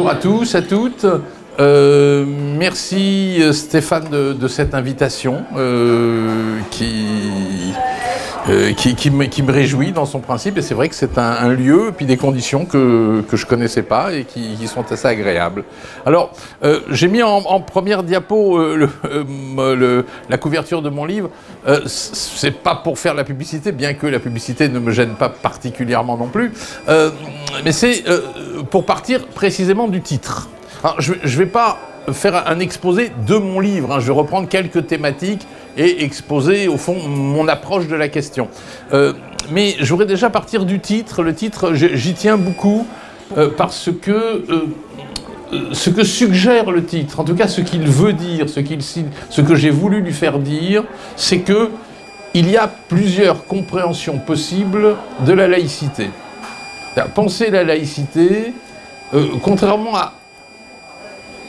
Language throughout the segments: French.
Bonjour à tous, à toutes. Merci Stéphane de cette invitation qui me réjouit dans son principe, et c'est vrai que c'est un lieu et puis des conditions que je connaissais pas et qui sont assez agréables. Alors j'ai mis en première diapo la couverture de mon livre. C'est pas pour faire la publicité, bien que la publicité ne me gêne pas particulièrement non plus, mais c'est pour partir précisément du titre. Alors, je vais pas faire un exposé de mon livre, hein. Je vais reprendre quelques thématiques et exposer au fond mon approche de la question. Mais je voudrais déjà partir du titre. Le titre, j'y tiens beaucoup parce que ce que suggère le titre, en tout cas ce qu'il veut dire, ce que j'ai voulu lui faire dire, c'est que il y a plusieurs compréhensions possibles de la laïcité. Penser la laïcité, contrairement à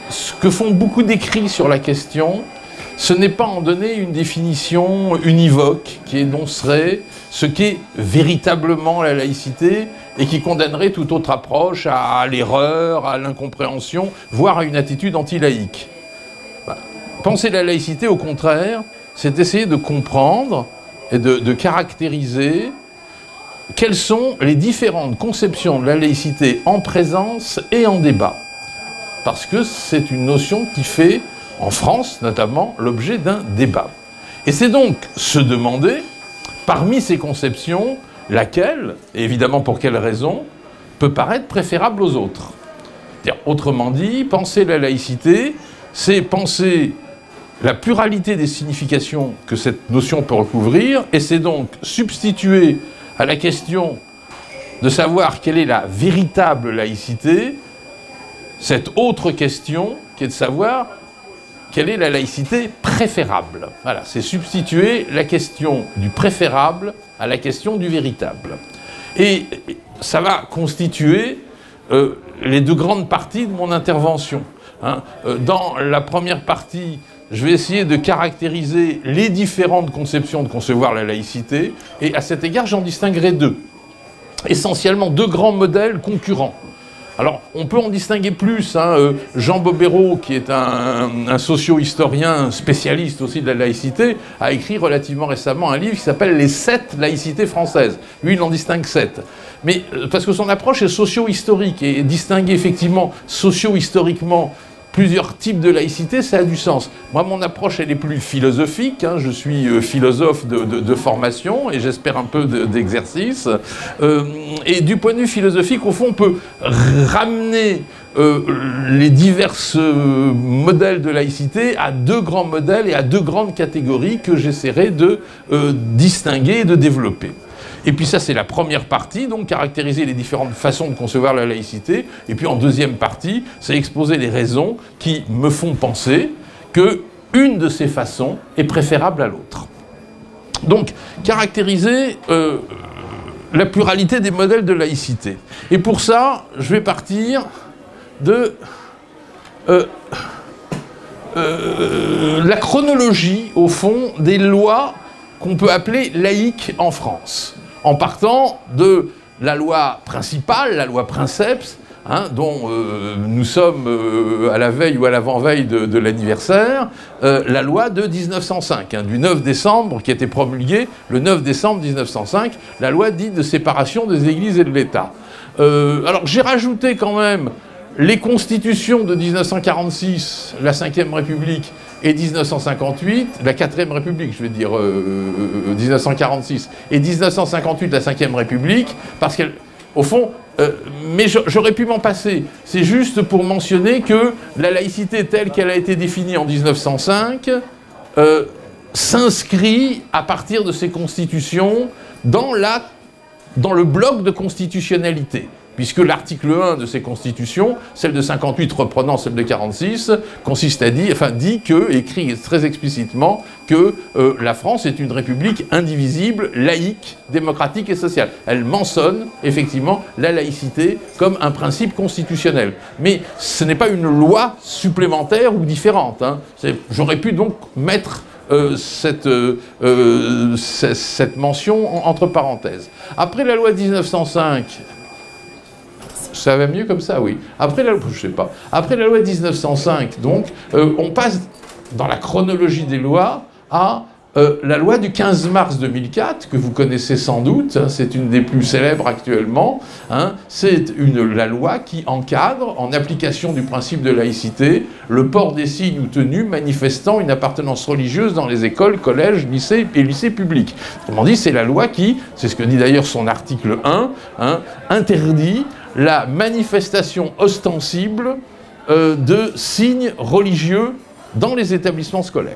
ce que font beaucoup d'écrits sur la question, ce n'est pas en donner une définition univoque qui énoncerait ce qu'est véritablement la laïcité et qui condamnerait toute autre approche à l'erreur, à l'incompréhension, voire à une attitude anti-laïque. Penser la laïcité, au contraire, c'est essayer de comprendre et de caractériser quelles sont les différentes conceptions de la laïcité en présence et en débat. Parce que c'est une notion qui fait, en France notamment, l'objet d'un débat. Et c'est donc se demander, parmi ces conceptions, laquelle, et évidemment pour quelle raison, peut paraître préférable aux autres. Autrement dit, penser la laïcité, c'est penser la pluralité des significations que cette notion peut recouvrir, et c'est donc substituer à la question de savoir quelle est la véritable laïcité, cette autre question qui est de savoir quelle est la laïcité préférable. Voilà, c'est substituer la question du préférable à la question du véritable. Et ça va constituer les deux grandes parties de mon intervention. Dans la première partie, je vais essayer de caractériser les différentes conceptions de concevoir la laïcité, et à cet égard, j'en distinguerai deux. Essentiellement deux grands modèles concurrents. Alors, on peut en distinguer plus. Jean Bobéro, qui est un socio-historien spécialiste aussi de la laïcité, a écrit relativement récemment un livre qui s'appelle « Les 7 laïcités françaises ». Lui, il en distingue 7. Mais parce que son approche est socio-historique, et distinguer effectivement socio-historiquement plusieurs types de laïcité, ça a du sens. Moi, mon approche, elle est plus philosophique. Je suis philosophe de formation et j'espère un peu d'exercice. Et du point de vue philosophique, au fond, on peut ramener les divers modèles de laïcité à deux grands modèles et à deux grandes catégories que j'essaierai de distinguer et de développer. Et puis ça, c'est la première partie, donc caractériser les différentes façons de concevoir la laïcité. Et puis en deuxième partie, c'est exposer les raisons qui me font penser qu'une de ces façons est préférable à l'autre. Donc, caractériser la pluralité des modèles de laïcité. Et pour ça, je vais partir de la chronologie, au fond, des lois qu'on peut appeler laïques en France, en partant de la loi principale, la loi Princeps, dont nous sommes à la veille ou à l'avant-veille de l'anniversaire, la loi de 1905, du 9 décembre, qui a été promulguée le 9 décembre 1905, la loi dite de séparation des églises et de l'État. Alors j'ai rajouté quand même les constitutions de 1946, la Ve République, et 1958, la 4e République, je vais dire 1946, et 1958, la 5e République, parce qu'au fond, mais j'aurais pu m'en passer. C'est juste pour mentionner que la laïcité telle qu'elle a été définie en 1905 s'inscrit à partir de ces constitutions dans le bloc de constitutionnalité. Puisque l'article 1 de ces constitutions, celle de 58 reprenant celle de 46, écrit très explicitement que la France est une république indivisible, laïque, démocratique et sociale. Elle mentionne effectivement la laïcité comme un principe constitutionnel. Mais ce n'est pas une loi supplémentaire ou différente. J'aurais pu donc mettre cette mention entre parenthèses. Après la loi de 1905, Ça va mieux comme ça, oui. Après la loi, je sais pas. Après la loi 1905, donc, on passe dans la chronologie des lois à la loi du 15 mars 2004, que vous connaissez sans doute, hein, c'est une des plus célèbres actuellement, hein, c'est la loi qui encadre, en application du principe de laïcité, le port des signes ou tenues manifestant une appartenance religieuse dans les écoles, collèges, lycées et lycées publics. Autrement dit, c'est la loi qui, c'est ce que dit d'ailleurs son article 1, hein, interdit la manifestation ostensible de signes religieux dans les établissements scolaires.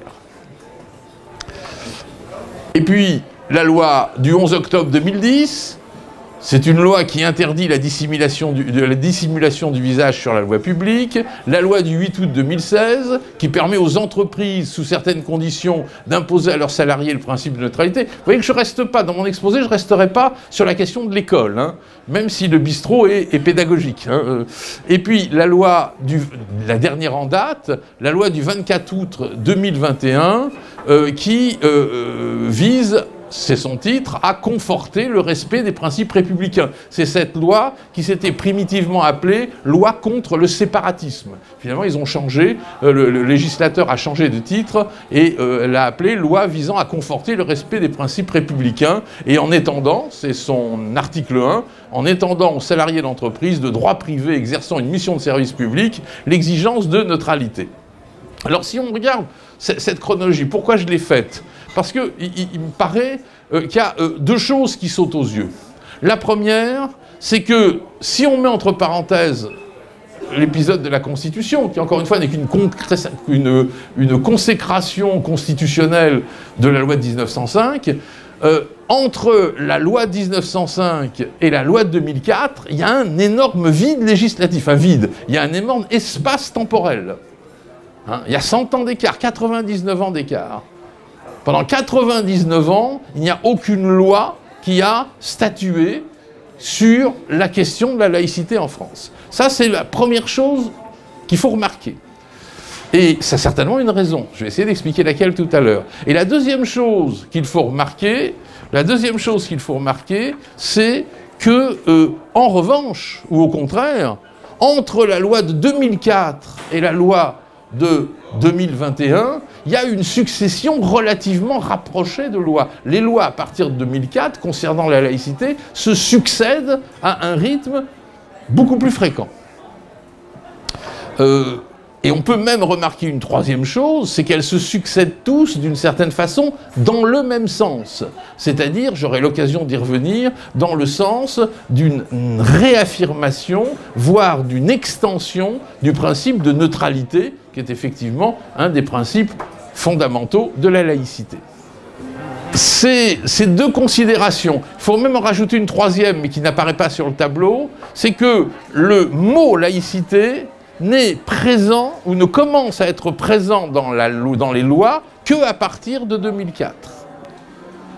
Et puis, la loi du 11 octobre 2010, c'est une loi qui interdit la dissimulation du visage sur la voie publique. La loi du 8 août 2016, qui permet aux entreprises, sous certaines conditions, d'imposer à leurs salariés le principe de neutralité. Vous voyez que je ne reste pas, dans mon exposé, je ne resterai pas sur la question de l'école, hein, même si le bistrot est pédagogique. Hein. Et puis, la dernière en date, la loi du 24 août 2021, qui vise, c'est son titre, à conforter le respect des principes républicains. C'est cette loi qui s'était primitivement appelée loi contre le séparatisme. Finalement, ils ont changé, le législateur a changé de titre et l'a appelée loi visant à conforter le respect des principes républicains et en étendant, c'est son article 1, en étendant aux salariés d'entreprise de droit privé exerçant une mission de service public l'exigence de neutralité. Alors si on regarde cette chronologie, pourquoi je l'ai faite? Parce qu'il me paraît qu'il y a deux choses qui sautent aux yeux. La première, c'est que si on met entre parenthèses l'épisode de la Constitution, qui encore une fois n'est qu'une consécration constitutionnelle de la loi de 1905, entre la loi de 1905 et la loi de 2004, il y a un énorme vide législatif, il y a un énorme espace temporel. Hein, il y a 100 ans d'écart, 99 ans d'écart. Pendant 99 ans, il n'y a aucune loi qui a statué sur la question de la laïcité en France. Ça, c'est la première chose qu'il faut remarquer. Et ça a certainement une raison. Je vais essayer d'expliquer laquelle tout à l'heure. Et la deuxième chose qu'il faut remarquer, c'est que, en revanche, ou au contraire, entre la loi de 2004 et la loi de 2021, il y a une succession relativement rapprochée de lois. Les lois, à partir de 2004, concernant la laïcité, se succèdent à un rythme beaucoup plus fréquent. Et on peut même remarquer une troisième chose, c'est qu'elles se succèdent tous, d'une certaine façon, dans le même sens. C'est-à-dire, j'aurai l'occasion d'y revenir, dans le sens d'une réaffirmation, voire d'une extension du principe de neutralité, qui est effectivement un des principes fondamentaux de la laïcité. Ces deux considérations, il faut même en rajouter une troisième, mais qui n'apparaît pas sur le tableau, c'est que le mot laïcité n'est présent ou ne commence à être présent dans les lois qu'à partir de 2004.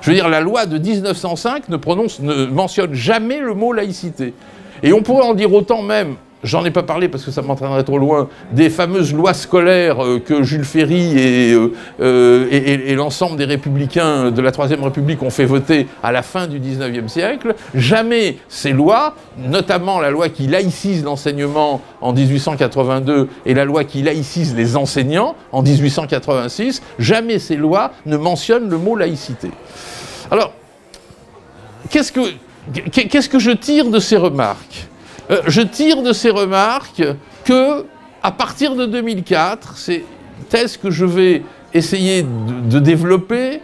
Je veux dire, la loi de 1905 ne mentionne jamais le mot laïcité. Et on pourrait en dire autant même, j'en ai pas parlé parce que ça m'entraînerait trop loin, des fameuses lois scolaires que Jules Ferry et l'ensemble des républicains de la Troisième République ont fait voter à la fin du XIXe siècle. Jamais ces lois, notamment la loi qui laïcise l'enseignement en 1882 et la loi qui laïcise les enseignants en 1886, jamais ces lois ne mentionnent le mot laïcité. Alors, qu'est-ce que je tire de ces remarques ? Je tire de ces remarques que, à partir de 2004, c'est une thèse que je vais essayer de développer,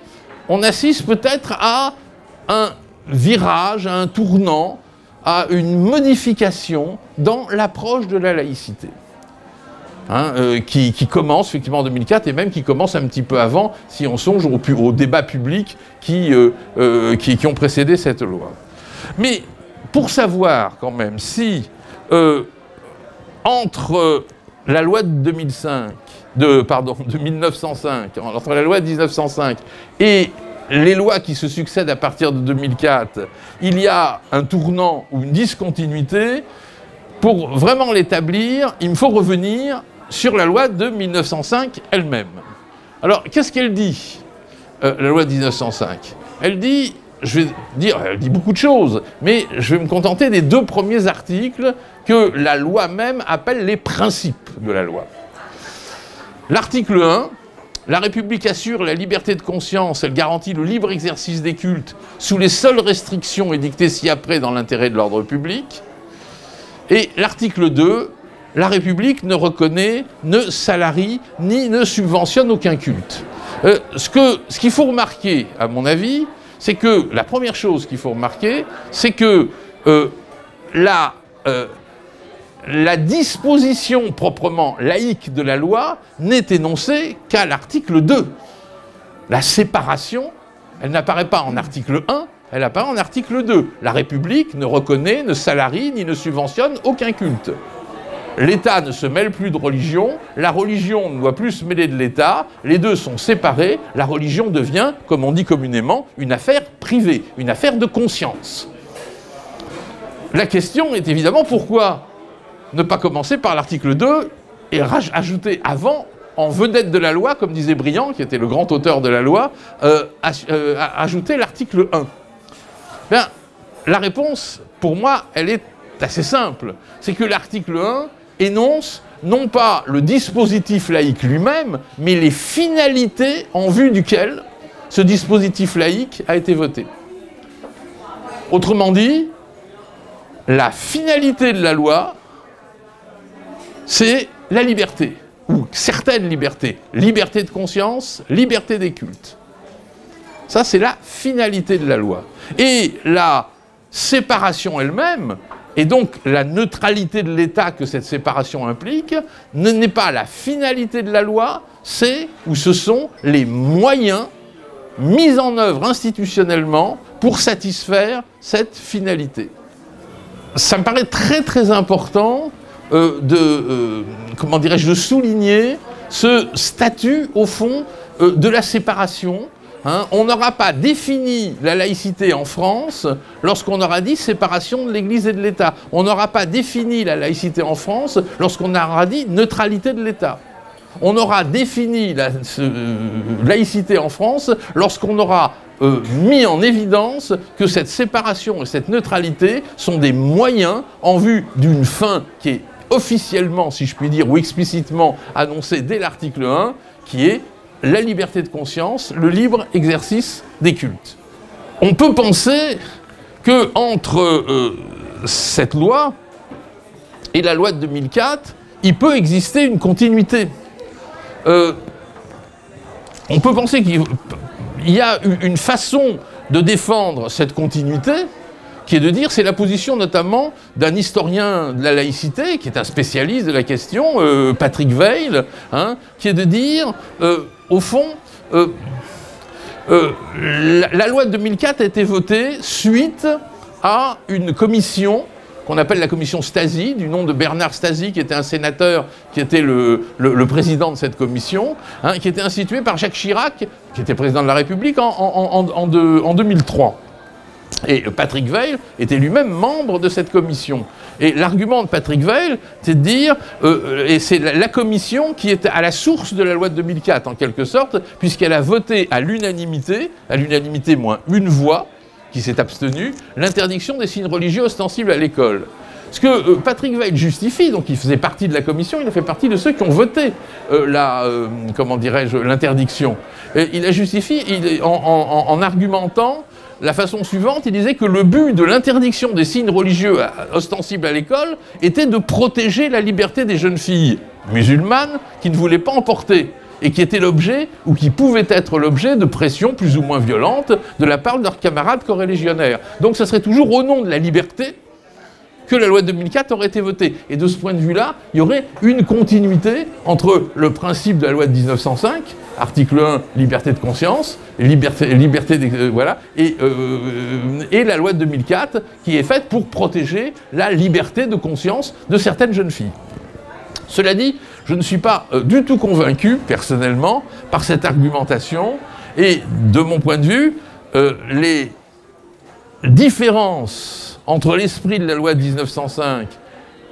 on assiste peut-être à un virage, à un tournant, à une modification dans l'approche de la laïcité. Qui commence effectivement en 2004 et même qui commence un petit peu avant, si on songe aux débats publics qui ont précédé cette loi. Mais pour savoir quand même si entre la loi de 1905, entre la loi de 1905 et les lois qui se succèdent à partir de 2004, il y a un tournant ou une discontinuité, pour vraiment l'établir, il me faut revenir sur la loi de 1905 elle-même. Alors, qu'est-ce qu'elle dit, la loi de 1905 ? Elle dit je vais dire, elle dit beaucoup de choses, mais je vais me contenter des 2 premiers articles que la loi même appelle les principes de la loi. L'article 1, la République assure la liberté de conscience, elle garantit le libre exercice des cultes sous les seules restrictions édictées ci-après dans l'intérêt de l'ordre public. Et l'article 2, la République ne reconnaît, ne salarie, ni ne subventionne aucun culte. Ce qu'il faut remarquer, à mon avis, c'est que la première chose qu'il faut remarquer, c'est que la disposition proprement laïque de la loi n'est énoncée qu'à l'article 2. La séparation, elle n'apparaît pas en article 1, elle apparaît en article 2. La République ne reconnaît, ne salarie, ni ne subventionne aucun culte. L'État ne se mêle plus de religion, la religion ne doit plus se mêler de l'État, les deux sont séparés, la religion devient, comme on dit communément, une affaire privée, une affaire de conscience. La question est évidemment pourquoi ne pas commencer par l'article 2 et ajouter avant, en vedette de la loi, comme disait Briand, qui était le grand auteur de la loi, ajouter l'article 1. Bien, la réponse, pour moi, elle est assez simple. C'est que l'article 1 énonce non pas le dispositif laïque lui-même, mais les finalités en vue duquel ce dispositif laïque a été voté. Autrement dit, la finalité de la loi, c'est la liberté, ou certaines libertés. Liberté de conscience, liberté des cultes. Ça, c'est la finalité de la loi. Et la séparation elle-même, et donc la neutralité de l'État que cette séparation implique, n'est pas la finalité de la loi, c'est ou ce sont les moyens mis en œuvre institutionnellement pour satisfaire cette finalité. Ça me paraît très très important comment dirais-je, de souligner ce statut, au fond, de la séparation. Hein, on n'aura pas défini la laïcité en France lorsqu'on aura dit séparation de l'Église et de l'État. On n'aura pas défini la laïcité en France lorsqu'on aura dit neutralité de l'État. On aura défini la laïcité en France lorsqu'on aura mis en évidence que cette séparation et cette neutralité sont des moyens en vue d'une fin qui est officiellement, si je puis dire, ou explicitement annoncée dès l'article 1, qui est la liberté de conscience, le libre exercice des cultes. On peut penser qu'entre cette loi et la loi de 2004, il peut exister une continuité. On peut penser qu'il y a une façon de défendre cette continuité, qui est de dire, c'est la position notamment d'un historien de la laïcité, qui est un spécialiste de la question, Patrick Weil, hein, qui est de dire, au fond, la loi de 2004 a été votée suite à une commission qu'on appelle la commission Stasi, du nom de Bernard Stasi, qui était un sénateur, qui était le président de cette commission, hein, qui était instituée par Jacques Chirac, qui était président de la République en 2003. Et Patrick Weil était lui-même membre de cette commission. Et l'argument de Patrick Weil, c'est de dire, et c'est la commission qui est à la source de la loi de 2004, en quelque sorte, puisqu'elle a voté à l'unanimité moins une voix, qui s'est abstenue, l'interdiction des signes religieux ostensibles à l'école. Ce que Patrick Weil justifie, donc il faisait partie de la commission, il a fait partie de ceux qui ont voté comment dirais-je, l'interdiction. Il la justifie en argumentant la façon suivante, il disait que le but de l'interdiction des signes religieux ostensibles à l'école était de protéger la liberté des jeunes filles musulmanes qui ne voulaient pas en porter et qui étaient l'objet, ou qui pouvaient être l'objet de pressions plus ou moins violentes de la part de leurs camarades corélégionnaires. Donc ce serait toujours au nom de la liberté que la loi de 2004 aurait été votée. Et de ce point de vue-là, il y aurait une continuité entre le principe de la loi de 1905, article 1, liberté de conscience, voilà, et la loi de 2004, qui est faite pour protéger la liberté de conscience de certaines jeunes filles. Cela dit, je ne suis pas du tout convaincu, personnellement, par cette argumentation, et de mon point de vue, les différences entre l'esprit de la loi de 1905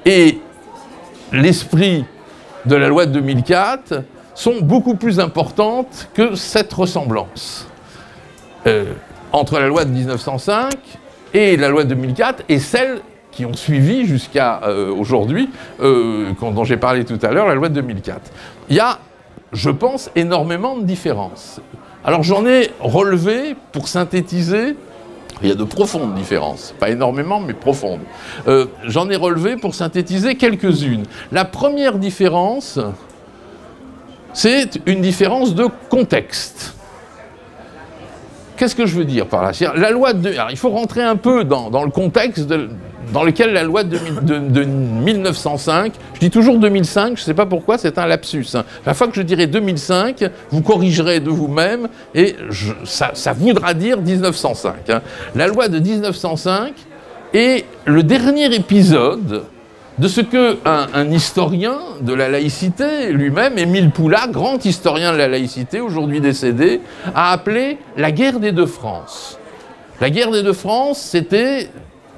et l'esprit de la loi de 2004 sont beaucoup plus importantes que cette ressemblance. entre la loi de 1905 et la loi de 2004 et celles qui ont suivi jusqu'à aujourd'hui, dont j'ai parlé tout à l'heure, la loi de 2004. Il y a, je pense, énormément de différences. Alors j'en ai relevé, pour synthétiser, il y a de profondes différences, pas énormément, mais profondes. J'en ai relevé, pour synthétiser, quelques-unes. La première différence, c'est une différence de contexte. Qu'est-ce que je veux dire par là? La loi de... Alors, il faut rentrer un peu dans le contexte dans lequel la loi de 1905, je dis toujours 2005, je ne sais pas pourquoi, c'est un lapsus. Hein. La fois que je dirai 2005, vous corrigerez de vous-même, et ça voudra dire 1905. Hein. La loi de 1905 est le dernier épisode de ce qu'un historien de la laïcité lui-même, Émile Poulain, grand historien de la laïcité, aujourd'hui décédé, a appelé la guerre des deux France. La guerre des deux France,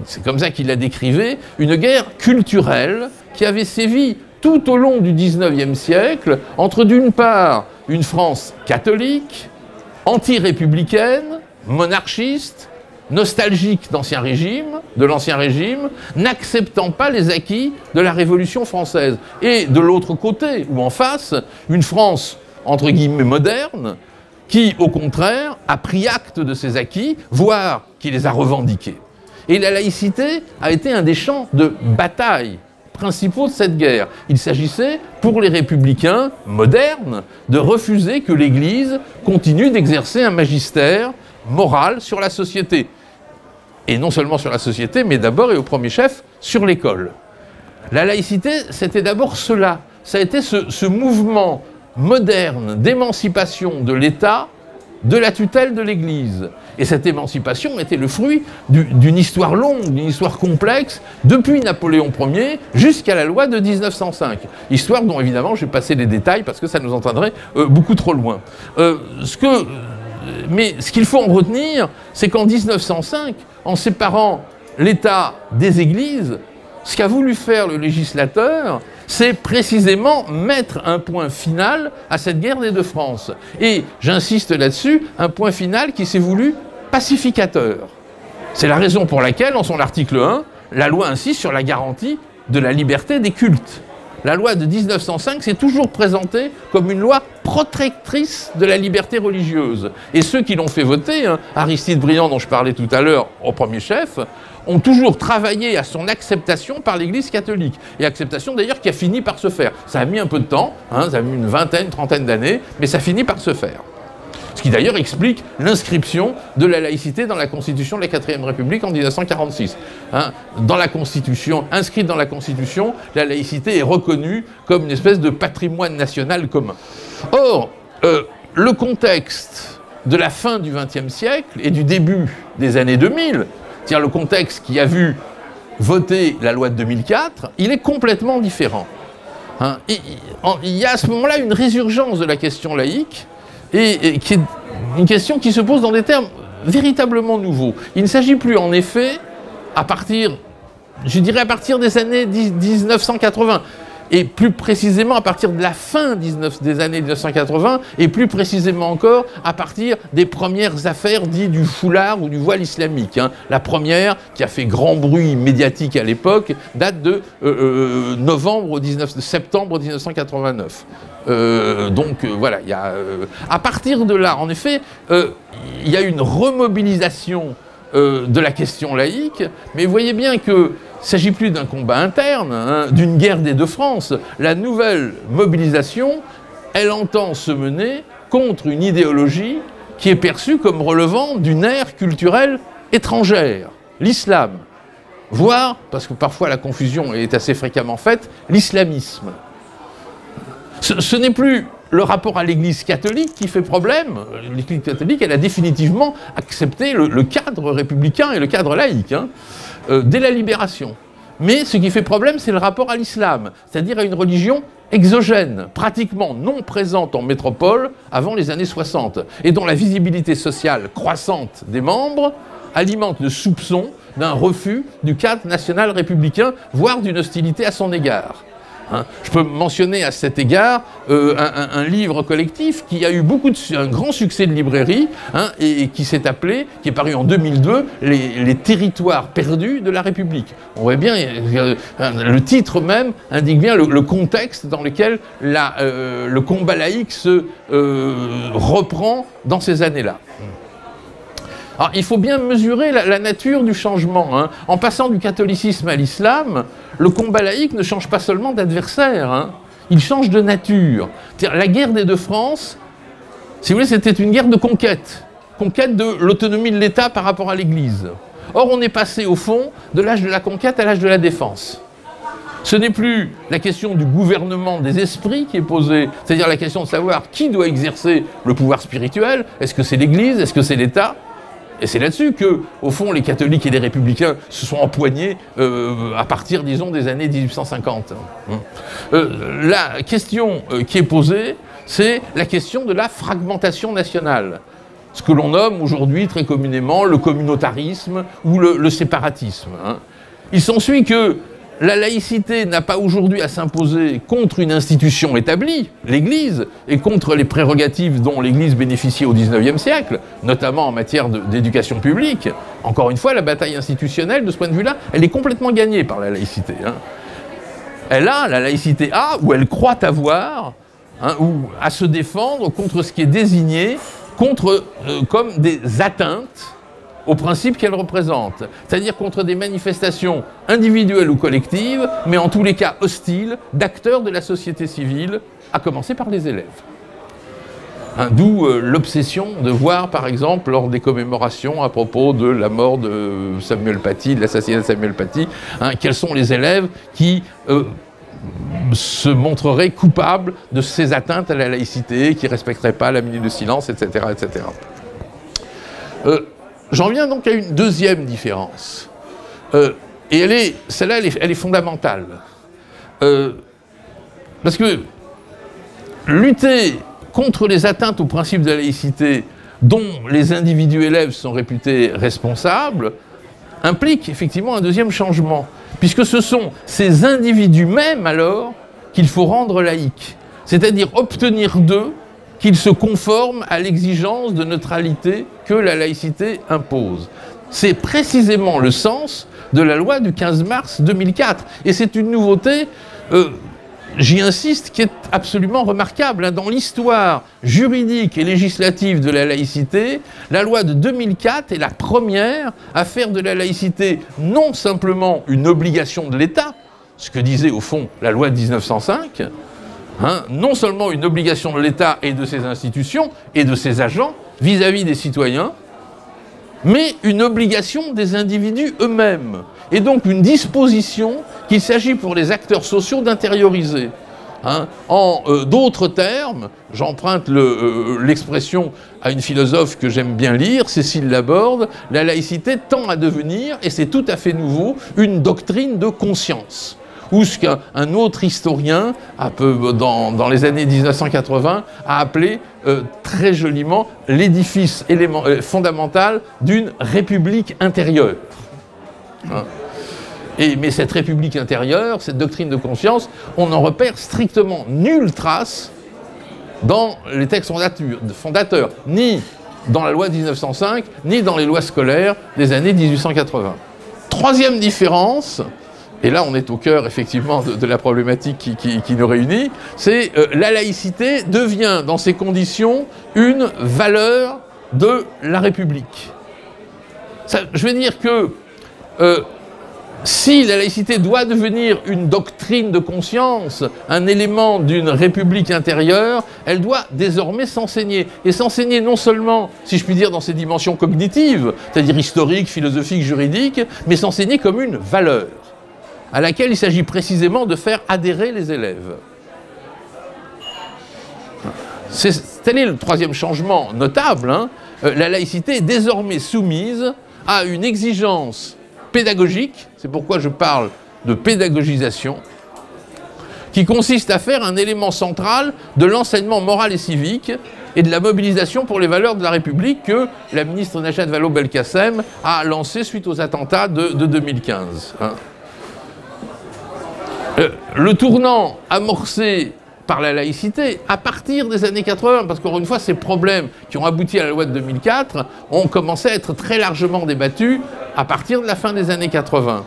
c'est comme ça qu'il la décrivait, une guerre culturelle qui avait sévi tout au long du XIXe siècle entre, d'une part, une France catholique, anti-républicaine, monarchiste, nostalgique de l'ancien régime, n'acceptant pas les acquis de la Révolution française. Et de l'autre côté, ou en face, une France, entre guillemets, moderne, qui, au contraire, a pris acte de ces acquis, voire qui les a revendiqués. Et la laïcité a été un des champs de bataille principaux de cette guerre. Il s'agissait, pour les républicains modernes, de refuser que l'Église continue d'exercer un magistère moral sur la société. Et non seulement sur la société, mais d'abord et au premier chef, sur l'école. La laïcité, c'était d'abord cela. Ça a été ce mouvement moderne d'émancipation de l'État de la tutelle de l'Église. Et cette émancipation était le fruit d'une histoire longue, d'une histoire complexe, depuis Napoléon Ier jusqu'à la loi de 1905. Histoire dont, évidemment, je vais passer les détails parce que ça nous entraînerait beaucoup trop loin. Mais ce qu'il faut en retenir, c'est qu'en 1905, en séparant l'État des Églises, ce qu'a voulu faire le législateur, c'est précisément mettre un point final à cette guerre des deux France. Et j'insiste là-dessus, un point final qui s'est voulu pacificateur. C'est la raison pour laquelle, en son article 1, la loi insiste sur la garantie de la liberté des cultes. La loi de 1905 s'est toujours présentée comme une loi protectrice de la liberté religieuse. Et ceux qui l'ont fait voter, Aristide Briand, dont je parlais tout à l'heure, au premier chef, ont toujours travaillé à son acceptation par l'Église catholique. Et acceptation d'ailleurs qui a fini par se faire. Ça a mis un peu de temps, ça a mis une vingtaine, trentaine d'années, mais ça finit par se faire. Ce qui d'ailleurs explique l'inscription de la laïcité dans la Constitution de la 4ème République en 1946. Dans la Constitution, inscrite dans la Constitution, la laïcité est reconnue comme une espèce de patrimoine national commun. Or, le contexte de la fin du XXe siècle et du début des années 2000, c'est-à-dire le contexte qui a vu voter la loi de 2004, il est complètement différent. Il y a à ce moment-là une résurgence de la question laïque, et qui est une question qui se pose dans des termes véritablement nouveaux. Il ne s'agit plus, en effet, à partir des années 1980, et plus précisément à partir de la fin des années 1980, et plus précisément encore à partir des premières affaires dites du foulard ou du voile islamique. La première, qui a fait grand bruit médiatique à l'époque, date de septembre 1989. Voilà, à partir de là, en effet, il y a une remobilisation de la question laïque, mais vous voyez bien qu'il ne s'agit plus d'un combat interne, d'une guerre des deux France. La nouvelle mobilisation, elle entend se mener contre une idéologie qui est perçue comme relevant d'une ère culturelle étrangère, l'islam, voire, parce que parfois la confusion est assez fréquemment faite, l'islamisme. Ce n'est plus le rapport à l'Église catholique qui fait problème. L'Église catholique, elle a définitivement accepté le cadre républicain et le cadre laïque, dès la Libération. Mais ce qui fait problème, c'est le rapport à l'islam, c'est-à-dire à une religion exogène, pratiquement non présente en métropole avant les années 60, et dont la visibilité sociale croissante des membres alimente le soupçon d'un refus du cadre national républicain, voire d'une hostilité à son égard. Hein. Je peux mentionner à cet égard un livre collectif qui a eu un grand succès de librairie, hein, et qui s'est appelé, qui est paru en 2002, les territoires perdus de la République. On voit bien, le titre même indique bien le contexte dans lequel le combat laïque se reprend dans ces années-là. Alors, il faut bien mesurer la nature du changement. Hein. En passant du catholicisme à l'islam, le combat laïque ne change pas seulement d'adversaire, hein. Il change de nature. La guerre des deux France, si vous voulez, c'était une guerre de conquête. Conquête de l'autonomie de l'État par rapport à l'Église. Or, on est passé, au fond, de l'âge de la conquête à l'âge de la défense. Ce n'est plus la question du gouvernement des esprits qui est posée, c'est-à-dire la question de savoir qui doit exercer le pouvoir spirituel. Est-ce que c'est l'Église? Est-ce que c'est l'État? Et c'est là-dessus que, au fond, les catholiques et les républicains se sont empoignés à partir, disons, des années 1850. La question qui est posée, c'est la question de la fragmentation nationale. Ce que l'on nomme aujourd'hui très communément le communautarisme ou le séparatisme. Hein. Il s'ensuit que la laïcité n'a pas aujourd'hui à s'imposer contre une institution établie, l'Église, et contre les prérogatives dont l'Église bénéficiait au XIXe siècle, notamment en matière d'éducation publique. Encore une fois, la bataille institutionnelle, de ce point de vue-là, elle est complètement gagnée par la laïcité. Hein. La laïcité a, ou elle croit avoir, hein, ou à se défendre contre ce qui est désigné comme des atteintes aux principes qu'elle représente, c'est-à-dire contre des manifestations individuelles ou collectives, mais en tous les cas hostiles, d'acteurs de la société civile, à commencer par les élèves. Hein, d'où l'obsession de voir, par exemple, lors des commémorations à propos de la mort de Samuel Paty, de l'assassinat de Samuel Paty, hein, quels sont les élèves qui se montreraient coupables de ces atteintes à la laïcité, qui ne respecteraient pas la minute de silence, etc. etc. J'en viens donc à une deuxième différence. Et celle-là, elle est fondamentale. Parce que lutter contre les atteintes au principe de la laïcité dont les individus élèves sont réputés responsables implique effectivement un deuxième changement. Puisque ce sont ces individus mêmes, alors, qu'il faut rendre laïques. C'est-à-dire obtenir d'eux qu'ils se conforment à l'exigence de neutralité que la laïcité impose. C'est précisément le sens de la loi du 15 mars 2004. Et c'est une nouveauté, j'y insiste, qui est absolument remarquable. Dans l'histoire juridique et législative de la laïcité, la loi de 2004 est la première à faire de la laïcité non simplement une obligation de l'État, ce que disait au fond la loi de 1905, hein, non seulement une obligation de l'État et de ses institutions et de ses agents vis-à-vis des citoyens, mais une obligation des individus eux-mêmes. Et donc une disposition qu'il s'agit pour les acteurs sociaux d'intérioriser. Hein. En d'autres termes, j'emprunte l'expression à une philosophe que j'aime bien lire, Cécile Laborde, la laïcité tend à devenir, et c'est tout à fait nouveau, une doctrine de conscience. Ou ce qu'un autre historien, dans les années 1980, a appelé très joliment l'édifice fondamental d'une république intérieure. Hein. Mais cette république intérieure, cette doctrine de conscience, on n'en repère strictement nulle trace dans les textes fondateurs, ni dans la loi de 1905, ni dans les lois scolaires des années 1880. Troisième différence, et là on est au cœur effectivement de la problématique qui nous réunit, c'est la laïcité devient dans ces conditions une valeur de la République. Je veux dire que si la laïcité doit devenir une doctrine de conscience, un élément d'une république intérieure, elle doit désormais s'enseigner. Et s'enseigner non seulement, si je puis dire, dans ses dimensions cognitives, c'est-à-dire historiques, philosophiques, juridiques, mais s'enseigner comme une valeur, à laquelle il s'agit précisément de faire adhérer les élèves. Tel est le troisième changement notable. Hein. La laïcité est désormais soumise à une exigence pédagogique, c'est pourquoi je parle de pédagogisation, qui consiste à faire un élément central de l'enseignement moral et civique et de la mobilisation pour les valeurs de la République que la ministre Najat Vallaud-Belkacem a lancé suite aux attentats de 2015. Hein. Le tournant amorcé par la laïcité à partir des années 80, parce qu'encore une fois, ces problèmes qui ont abouti à la loi de 2004 ont commencé à être très largement débattus à partir de la fin des années 80.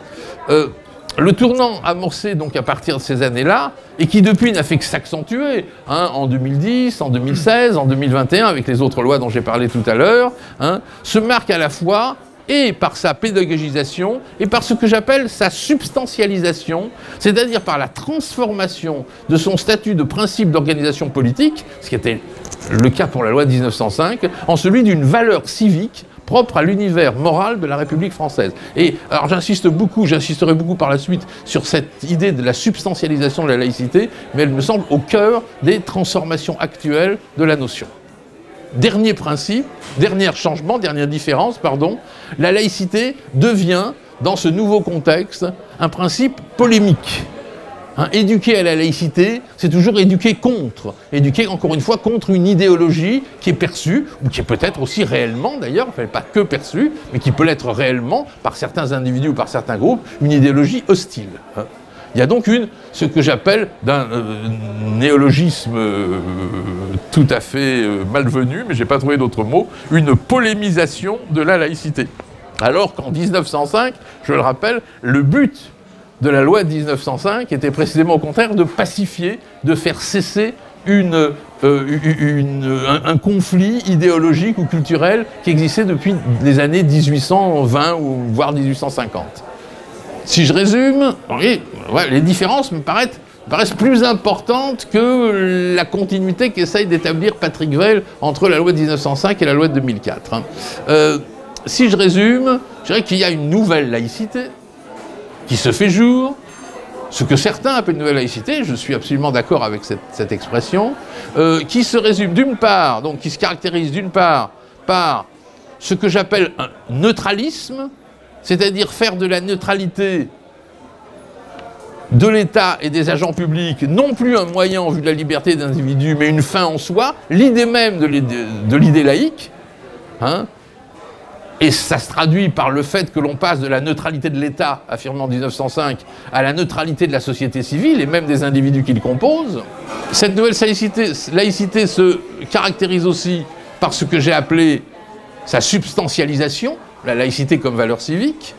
Le tournant amorcé donc à partir de ces années-là, et qui depuis n'a fait que s'accentuer, hein, en 2010, en 2016, en 2021, avec les autres lois dont j'ai parlé tout à l'heure, hein, se marque à la fois et par sa pédagogisation et par ce que j'appelle sa substantialisation, c'est-à-dire par la transformation de son statut de principe d'organisation politique, ce qui était le cas pour la loi de 1905, en celui d'une valeur civique propre à l'univers moral de la République française. Et alors j'insisterai beaucoup par la suite sur cette idée de la substantialisation de la laïcité, mais elle me semble au cœur des transformations actuelles de la notion. Dernier principe, dernier changement, dernière différence, pardon, la laïcité devient, dans ce nouveau contexte, un principe polémique. Hein, éduquer à la laïcité, c'est toujours éduquer, encore une fois, contre une idéologie qui est perçue, ou qui est peut-être aussi réellement, d'ailleurs, enfin, pas que perçue, mais qui peut l'être réellement, par certains individus ou par certains groupes, une idéologie hostile. Hein. Il y a donc ce que j'appelle d'un néologisme tout à fait malvenu, mais je n'ai pas trouvé d'autre mot, une polémisation de la laïcité. Alors qu'en 1905, je le rappelle, le but de la loi de 1905 était précisément au contraire de pacifier, de faire cesser un conflit idéologique ou culturel qui existait depuis les années 1820 ou voire 1850. Si je résume, oui, ouais, les différences me paraissent plus importantes que la continuité qu'essaye d'établir Patrick Weil entre la loi de 1905 et la loi de 2004. Hein. Si je résume, je dirais qu'il y a une nouvelle laïcité qui se fait jour, ce que certains appellent une nouvelle laïcité, je suis absolument d'accord avec cette expression, qui se résume d'une part, donc qui se caractérise d'une part par ce que j'appelle un neutralisme, c'est-à-dire faire de la neutralité de l'État et des agents publics, non plus un moyen en vue de la liberté des individus, mais une fin en soi, l'idée même de l'idée laïque, hein, et ça se traduit par le fait que l'on passe de la neutralité de l'État, affirmé en 1905, à la neutralité de la société civile et même des individus qui le composent. Cette nouvelle laïcité se caractérise aussi par ce que j'ai appelé sa substantialisation, la laïcité comme valeur civique,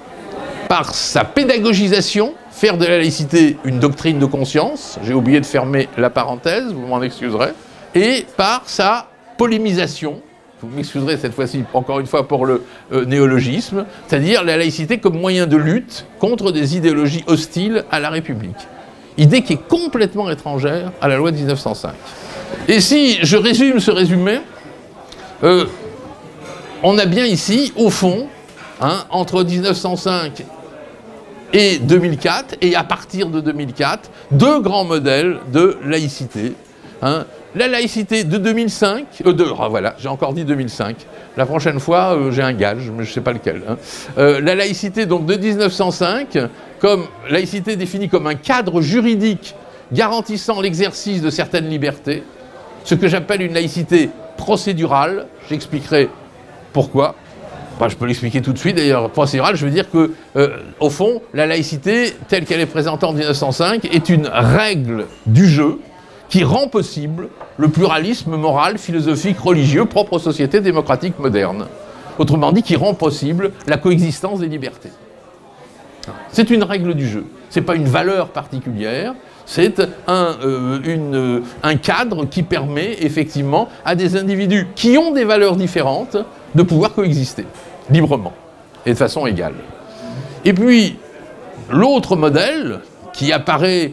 par sa pédagogisation, faire de la laïcité une doctrine de conscience, j'ai oublié de fermer la parenthèse, vous m'en excuserez, et par sa polémisation, vous m'excuserez cette fois-ci encore une fois pour le néologisme, c'est-à-dire la laïcité comme moyen de lutte contre des idéologies hostiles à la République. Idée qui est complètement étrangère à la loi de 1905. Et si je résume ce résumé, on a bien ici, au fond, hein, entre 1905 et 2004, et à partir de 2004, deux grands modèles de laïcité. Hein. La laïcité de 2005, voilà, j'ai encore dit 2005. La prochaine fois, j'ai un gage, mais je ne sais pas lequel. Hein. La laïcité donc de 1905, comme laïcité définie comme un cadre juridique garantissant l'exercice de certaines libertés, ce que j'appelle une laïcité procédurale, j'expliquerai pourquoi. Enfin, je peux l'expliquer tout de suite, d'ailleurs, procédurale, je veux dire que, au fond, la laïcité, telle qu'elle est présentée en 1905, est une règle du jeu qui rend possible le pluralisme moral, philosophique, religieux propre aux sociétés démocratiques modernes. Autrement dit, qui rend possible la coexistence des libertés. C'est une règle du jeu. Ce n'est pas une valeur particulière, c'est un cadre qui permet effectivement à des individus qui ont des valeurs différentes de pouvoir coexister librement et de façon égale. Et puis, l'autre modèle qui apparaît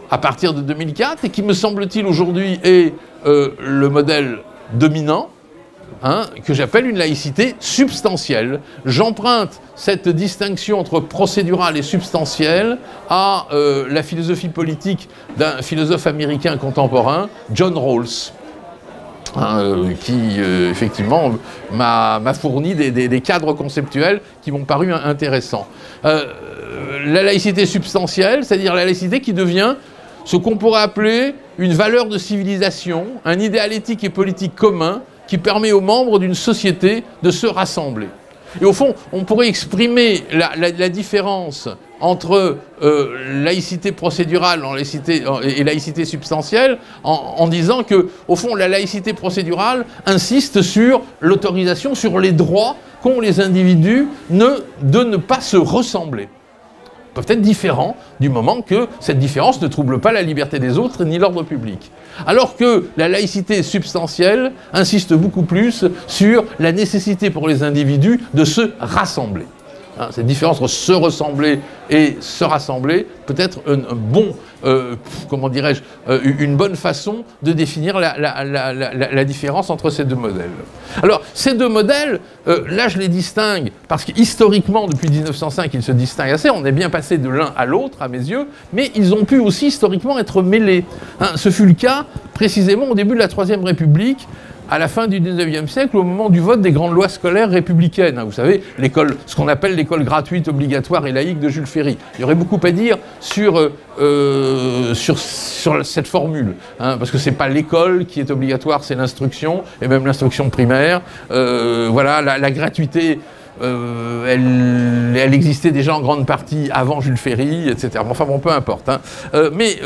à partir de 2004 et qui, me semble-t-il, aujourd'hui est le modèle dominant, hein, que j'appelle une laïcité substantielle. J'emprunte cette distinction entre procédurale et substantielle à la philosophie politique d'un philosophe américain contemporain, John Rawls, hein, qui, effectivement, m'a fourni des cadres conceptuels qui m'ont paru intéressants. La laïcité substantielle, c'est-à-dire la laïcité qui devient ce qu'on pourrait appeler une valeur de civilisation, un idéal éthique et politique commun qui permet aux membres d'une société de se rassembler. Et au fond, on pourrait exprimer la différence entre laïcité procédurale et laïcité substantielle en disant que, au fond, la laïcité procédurale insiste sur l'autorisation, sur les droits qu'ont les individus de ne pas se ressembler. Ils peuvent être différents du moment que cette différence ne trouble pas la liberté des autres ni l'ordre public. Alors que la laïcité substantielle insiste beaucoup plus sur la nécessité pour les individus de se rassembler. Hein, cette différence entre se ressembler et se rassembler peut être comment dirais-je, une bonne façon de définir la différence entre ces deux modèles. Alors, ces deux modèles, là je les distingue parce qu'historiquement, depuis 1905, ils se distinguent assez. On est bien passé de l'un à l'autre, à mes yeux, mais ils ont pu aussi historiquement être mêlés. Hein, ce fut le cas précisément au début de la Troisième République, à la fin du XIXe siècle, au moment du vote des grandes lois scolaires républicaines. Vous savez, l'école, ce qu'on appelle l'école gratuite, obligatoire et laïque de Jules Ferry. Il y aurait beaucoup à dire sur cette formule, hein, parce que c'est pas l'école qui est obligatoire, c'est l'instruction, et même l'instruction primaire. Voilà, la gratuité, elle existait déjà en grande partie avant Jules Ferry, etc. Enfin bon, peu importe. Hein. Mais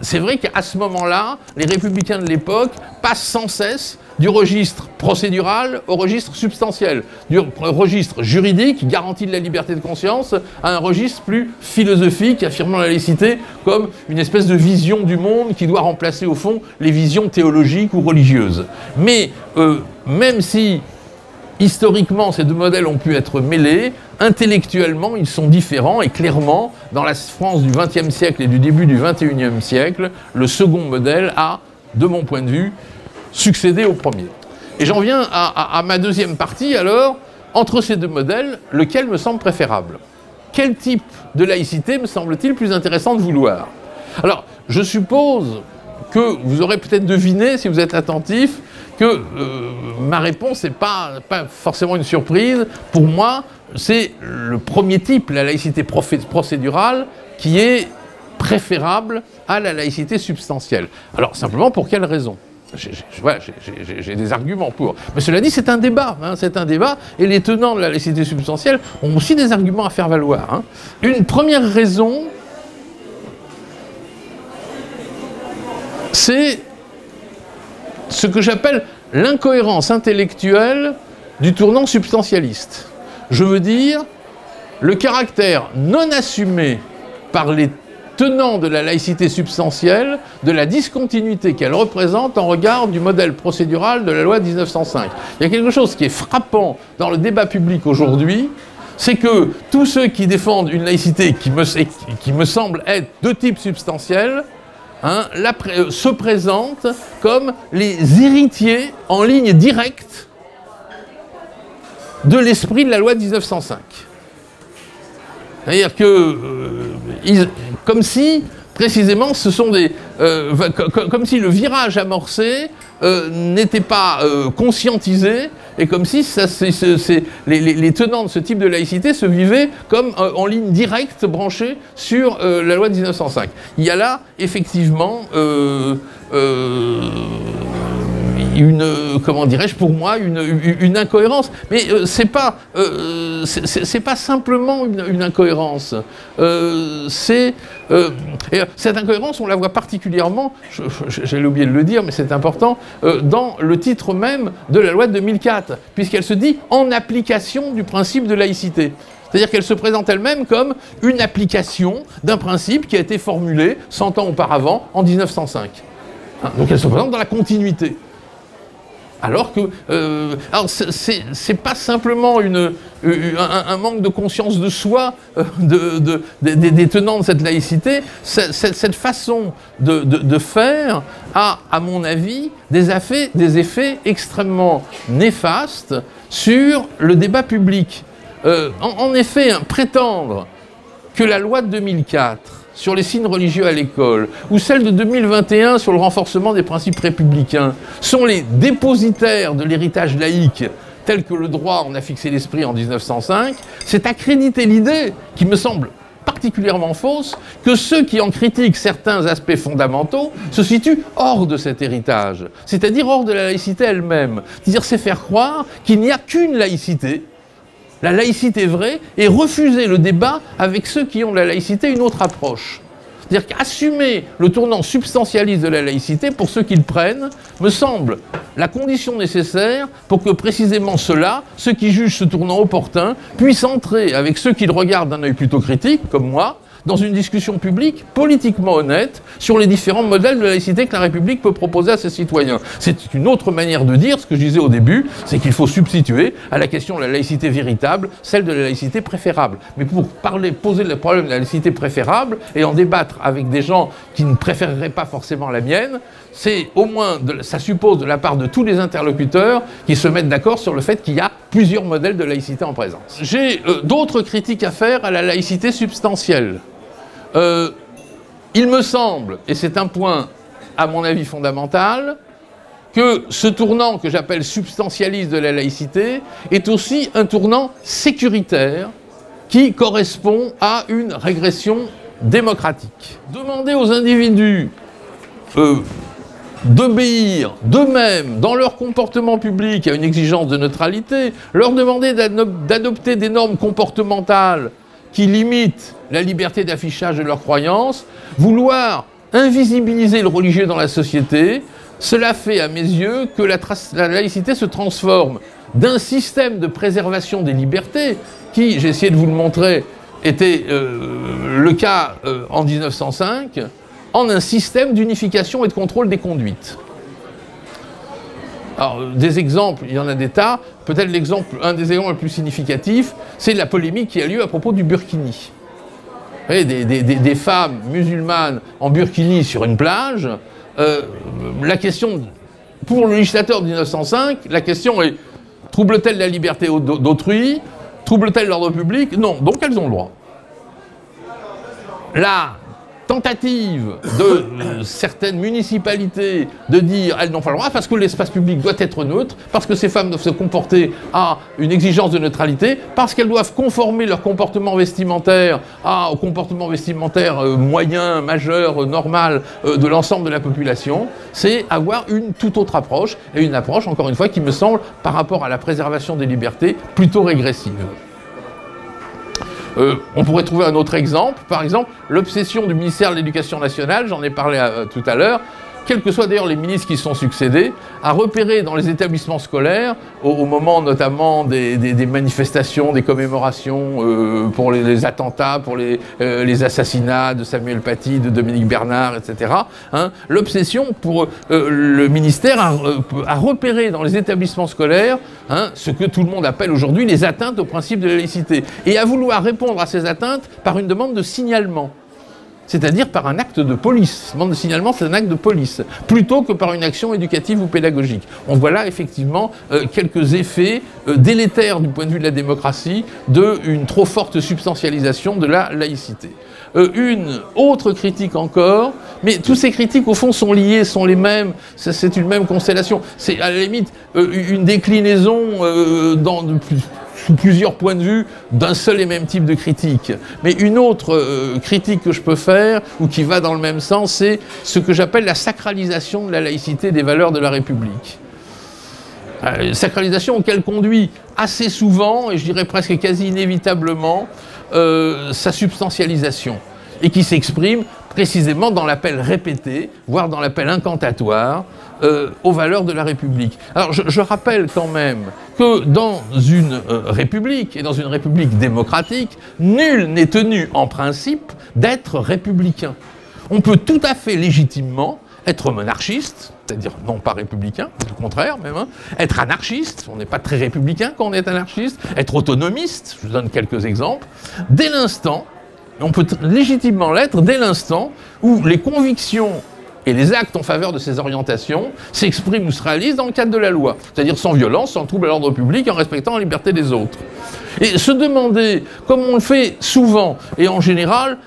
c'est vrai qu'à ce moment-là, les républicains de l'époque passent sans cesse du registre procédural au registre substantiel, du registre juridique, garantie de la liberté de conscience, à un registre plus philosophique, affirmant la laïcité comme une espèce de vision du monde qui doit remplacer au fond les visions théologiques ou religieuses. Mais même si historiquement ces deux modèles ont pu être mêlés, intellectuellement ils sont différents et clairement, dans la France du XXe siècle et du début du XXIe siècle, le second modèle a, de mon point de vue, succédé au premier. Et j'en viens à ma deuxième partie, alors, entre ces deux modèles, lequel me semble préférable? Quel type de laïcité me semble-t-il plus intéressant de vouloir? Alors, je suppose que vous aurez peut-être deviné, si vous êtes attentif, que ma réponse n'est pas forcément une surprise. Pour moi, c'est le premier type, la laïcité procédurale, qui est préférable à la laïcité substantielle. Alors, simplement, pour quelle raison? J'ai des arguments pour. Mais cela dit, c'est un débat. Hein, c'est un débat. Et les tenants de la laïcité substantielle ont aussi des arguments à faire valoir. Hein. Une première raison, c'est ce que j'appelle l'incohérence intellectuelle du tournant substantialiste. Je veux dire, le caractère non assumé par les tenants de la laïcité substantielle, de la discontinuité qu'elle représente en regard du modèle procédural de la loi de 1905. Il y a quelque chose qui est frappant dans le débat public aujourd'hui, c'est que tous ceux qui défendent une laïcité qui me semble être de type substantiel, hein, se présentent comme les héritiers en ligne directe de l'esprit de la loi de 1905. C'est-à-dire que, comme si, précisément, ce sont des... comme si le virage amorcé n'était pas conscientisé, et comme si les tenants de ce type de laïcité se vivaient comme en ligne directe branchée sur la loi de 1905. Il y a là, effectivement, comment dirais-je, pour moi, une incohérence. Mais c'est pas simplement une incohérence. Cette incohérence, on la voit particulièrement, j'allais oublier de le dire, mais c'est important, dans le titre même de la loi de 2004, puisqu'elle se dit « en application du principe de laïcité ». C'est-à-dire qu'elle se présente elle-même comme une application d'un principe qui a été formulé 100 ans auparavant, en 1905. Donc elle se présente dans la continuité. Alors que, c'est pas simplement un manque de conscience de soi des tenants de cette laïcité. Cette façon de faire a, à mon avis, des effets extrêmement néfastes sur le débat public. En effet, prétendre que la loi de 2004 sur les signes religieux à l'école, ou celle de 2021 sur le renforcement des principes républicains, sont les dépositaires de l'héritage laïque tel que le droit en a fixé l'esprit en 1905, c'est accréditer l'idée, qui me semble particulièrement fausse, que ceux qui en critiquent certains aspects fondamentaux se situent hors de cet héritage, c'est-à-dire hors de la laïcité elle-même. C'est-à-dire c'est faire croire qu'il n'y a qu'une laïcité, la laïcité vraie et refuser le débat avec ceux qui ont de la laïcité une autre approche. C'est-à-dire qu'assumer le tournant substantialiste de la laïcité, pour ceux qui le prennent, me semble la condition nécessaire pour que précisément ceux-là, ceux qui jugent ce tournant opportun, puissent entrer avec ceux qui le regardent d'un œil plutôt critique, comme moi, dans une discussion publique politiquement honnête sur les différents modèles de laïcité que la République peut proposer à ses citoyens. C'est une autre manière de dire, ce que je disais au début, c'est qu'il faut substituer à la question de la laïcité véritable, celle de la laïcité préférable. Mais pour poser le problème de la laïcité préférable et en débattre avec des gens qui ne préféreraient pas forcément la mienne, c'est au moins, ça suppose de la part de tous les interlocuteurs qui se mettent d'accord sur le fait qu'il y a plusieurs modèles de laïcité en présence. J'ai d'autres critiques à faire à la laïcité substantielle. Il me semble, et c'est un point à mon avis fondamental, que ce tournant que j'appelle substantialiste de la laïcité est aussi un tournant sécuritaire qui correspond à une régression démocratique. Demander aux individus d'obéir d'eux-mêmes dans leur comportement public à une exigence de neutralité, leur demander d'adopter des normes comportementales qui limitent la liberté d'affichage de leurs croyances, vouloir invisibiliser le religieux dans la société, cela fait à mes yeux que la laïcité se transforme d'un système de préservation des libertés, qui, j'ai essayé de vous le montrer, était le cas en 1905, en un système d'unification et de contrôle des conduites. Alors, des exemples, il y en a des tas. Peut-être un des exemples les plus significatifs, c'est la polémique qui a lieu à propos du burkini. Vous voyez, des femmes musulmanes en burkini sur une plage. La question, pour le législateur de 1905, la question est: trouble-t-elle la liberté d'autrui? Trouble-t-elle l'ordre public? Non, donc elles ont le droit. La tentative de certaines municipalités de dire elles n'ont pas le droit parce que l'espace public doit être neutre, parce que ces femmes doivent se comporter à une exigence de neutralité, parce qu'elles doivent conformer leur comportement vestimentaire au comportement vestimentaire moyen, majeur, normal de l'ensemble de la population, c'est avoir une toute autre approche, et une approche, encore une fois, qui me semble, par rapport à la préservation des libertés, plutôt régressive. On pourrait trouver un autre exemple, par exemple l'obsession du ministère de l'Éducation nationale, j'en ai parlé tout à l'heure, quels que soient d'ailleurs les ministres qui se sont succédés, à repérer dans les établissements scolaires, au moment notamment des manifestations, des commémorations pour les attentats, pour les assassinats de Samuel Paty, de Dominique Bernard, etc., l'obsession pour le ministère à repérer dans les établissements scolaires ce que tout le monde appelle aujourd'hui les atteintes au principe de la laïcité, et à vouloir répondre à ces atteintes par une demande de signalement. C'est-à-dire par un acte de police. La demande de signalement, c'est un acte de police, plutôt que par une action éducative ou pédagogique. On voit là, effectivement, quelques effets délétères du point de vue de la démocratie d'une trop forte substantialisation de la laïcité. Une autre critique encore, mais toutes ces critiques, au fond, sont liées, sont les mêmes, c'est une même constellation. C'est, à la limite, une déclinaison sous plusieurs points de vue d'un seul et même type de critique. Mais une autre critique que je peux faire, ou qui va dans le même sens, c'est ce que j'appelle la sacralisation de la laïcité des valeurs de la République. Sacralisation auquel conduit assez souvent, et je dirais presque quasi inévitablement, sa substantialisation, et qui s'exprime précisément dans l'appel répété, voire dans l'appel incantatoire, aux valeurs de la République. Alors je rappelle quand même que dans une République, et dans une République démocratique, nul n'est tenu en principe d'être républicain. On peut tout à fait légitimement être monarchiste, c'est-à-dire non pas républicain, au contraire même, être anarchiste, on n'est pas très républicain quand on est anarchiste, être autonomiste, je vous donne quelques exemples, dès l'instant, on peut légitimement l'être dès l'instant où les convictions et les actes en faveur de ces orientations s'expriment ou se réalisent dans le cadre de la loi, c'est-à-dire sans violence, sans trouble à l'ordre public, en respectant la liberté des autres. Et se demander, comme on le fait souvent et en général,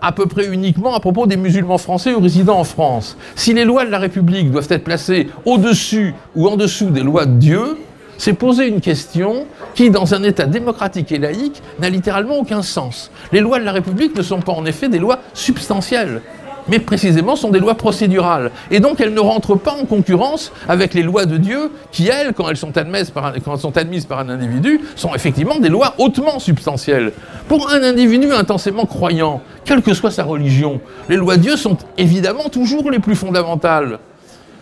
à peu près uniquement à propos des musulmans français ou résidant en France, si les lois de la République doivent être placées au-dessus ou en dessous des lois de Dieu, c'est poser une question qui, dans un État démocratique et laïque, n'a littéralement aucun sens. Les lois de la République ne sont pas en effet des lois substantielles. mais précisément sont des lois procédurales. Et donc elles ne rentrent pas en concurrence avec les lois de Dieu qui, elles, quand elles sont admises par un individu, sont effectivement des lois hautement substantielles. Pour un individu intensément croyant, quelle que soit sa religion, les lois de Dieu sont évidemment toujours les plus fondamentales,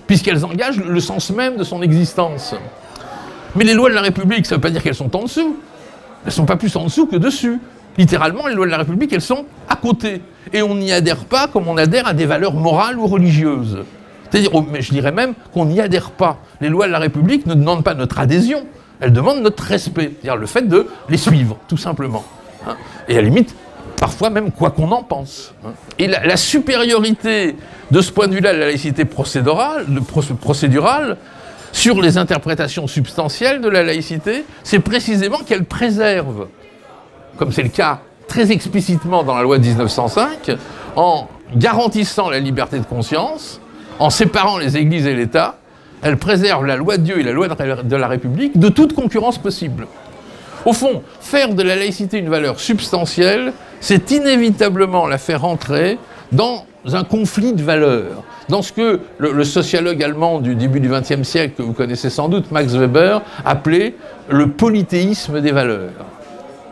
puisqu'elles engagent le sens même de son existence. Mais les lois de la République, ça ne veut pas dire qu'elles sont en dessous. Elles ne sont pas plus en dessous que dessus. Littéralement, les lois de la République, elles sont à côté. Et on n'y adhère pas comme on adhère à des valeurs morales ou religieuses. C'est-à-dire, mais je dirais même qu'on n'y adhère pas. Les lois de la République ne demandent pas notre adhésion, elles demandent notre respect. C'est-à-dire le fait de les suivre, tout simplement. Et à la limite, parfois même quoi qu'on en pense. Et la supériorité de ce point de vue-là de la laïcité procédurale, sur les interprétations substantielles de la laïcité, c'est précisément qu'elle préserve, comme c'est le cas très explicitement dans la loi de 1905, en garantissant la liberté de conscience, en séparant les églises et l'État, elle préserve la loi de Dieu et la loi de la République de toute concurrence possible. Au fond, faire de la laïcité une valeur substantielle, c'est inévitablement la faire entrer dans un conflit de valeurs, dans ce que le sociologue allemand du début du XXe siècle, que vous connaissez sans doute, Max Weber, appelait le polythéisme des valeurs,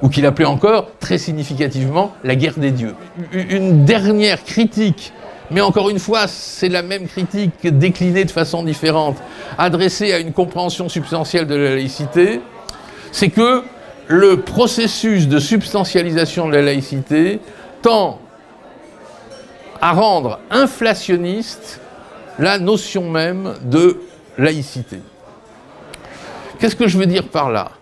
ou qu'il appelait encore, très significativement, la guerre des dieux. Une dernière critique, mais encore une fois, c'est la même critique déclinée de façon différente, adressée à une compréhension substantielle de la laïcité, c'est que le processus de substantialisation de la laïcité tend à rendre inflationniste la notion même de laïcité. Qu'est-ce que je veux dire par là?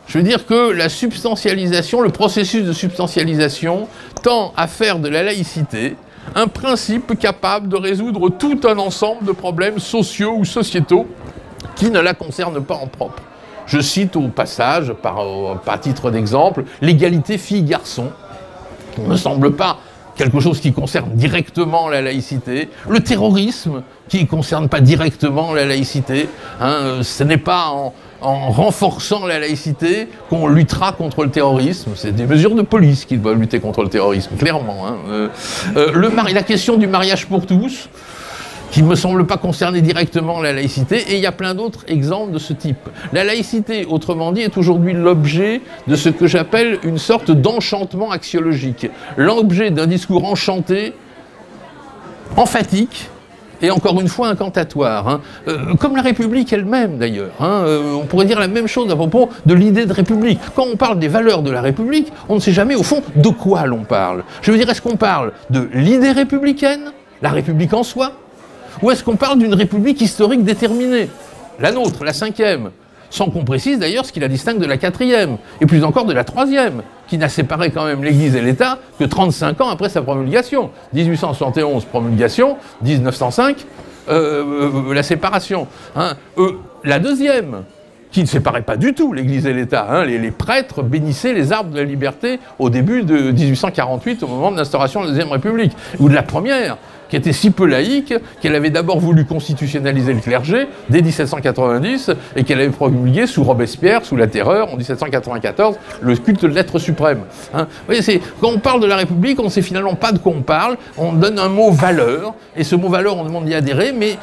Je veux dire que la substantialisation, le processus de substantialisation tend à faire de la laïcité un principe capable de résoudre tout un ensemble de problèmes sociaux ou sociétaux qui ne la concernent pas en propre. Je cite au passage, par titre d'exemple, l'égalité filles-garçons, qui ne me semble pas quelque chose qui concerne directement la laïcité, le terrorisme, qui ne concerne pas directement la laïcité. Ce n'est pas en renforçant la laïcité qu'on luttera contre le terrorisme. C'est des mesures de police qui doivent lutter contre le terrorisme, clairement. La question du mariage pour tous, qui ne me semble pas concerner directement la laïcité, et il y a plein d'autres exemples de ce type. La laïcité, autrement dit, est aujourd'hui l'objet de ce que j'appelle une sorte d'enchantement axiologique. L'objet d'un discours enchanté, emphatique, et encore une fois incantatoire. Comme la République elle-même, d'ailleurs. On pourrait dire la même chose à propos de l'idée de République. Quand on parle des valeurs de la République, on ne sait jamais, au fond, de quoi l'on parle. Je veux dire, est-ce qu'on parle de l'idée républicaine, la République en soi, ou est-ce qu'on parle d'une république historique déterminée? La nôtre, la 5e, sans qu'on précise d'ailleurs ce qui la distingue de la 4e, et plus encore de la 3e, qui n'a séparé quand même l'Église et l'État que 35 ans après sa promulgation. 1871, promulgation, 1905, la séparation. La 2e, qui ne séparait pas du tout l'Église et l'État. Les prêtres bénissaient les arbres de la liberté au début de 1848, au moment de l'instauration de la Deuxième République, ou de la première, qui était si peu laïque qu'elle avait d'abord voulu constitutionnaliser le clergé dès 1790 et qu'elle avait promulgué sous Robespierre, sous la Terreur, en 1794, le culte de l'être suprême. Vous voyez, quand on parle de la République, on ne sait finalement pas de quoi on parle, on donne un mot valeur, et ce mot valeur, on demande d'y adhérer, mais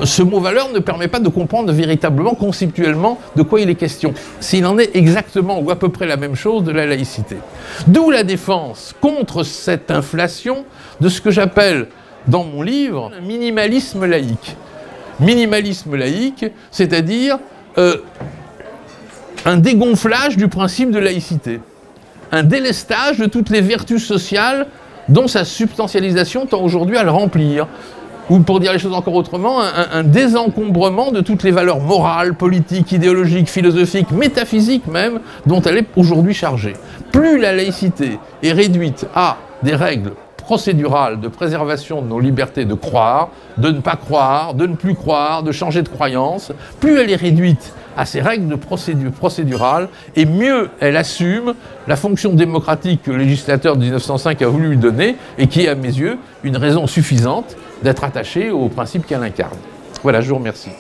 ce mot valeur ne permet pas de comprendre véritablement, conceptuellement, de quoi il est question. S'il en est exactement ou à peu près la même chose de la laïcité. D'où la défense contre cette inflation de ce que j'appelle, dans mon livre, un minimalisme laïque. Minimalisme laïque, c'est-à-dire un dégonflage du principe de laïcité. Un délestage de toutes les vertus sociales dont sa substantialisation tend aujourd'hui à le remplir. Ou pour dire les choses encore autrement, un désencombrement de toutes les valeurs morales, politiques, idéologiques, philosophiques, métaphysiques même, dont elle est aujourd'hui chargée. Plus la laïcité est réduite à des règles procédurale de préservation de nos libertés de croire, de ne pas croire, de ne plus croire, de changer de croyance, plus elle est réduite à ces règles de procédurales, et mieux elle assume la fonction démocratique que le législateur de 1905 a voulu lui donner, et qui est, à mes yeux, une raison suffisante d'être attachée au principe qu'elle incarne. Voilà, je vous remercie.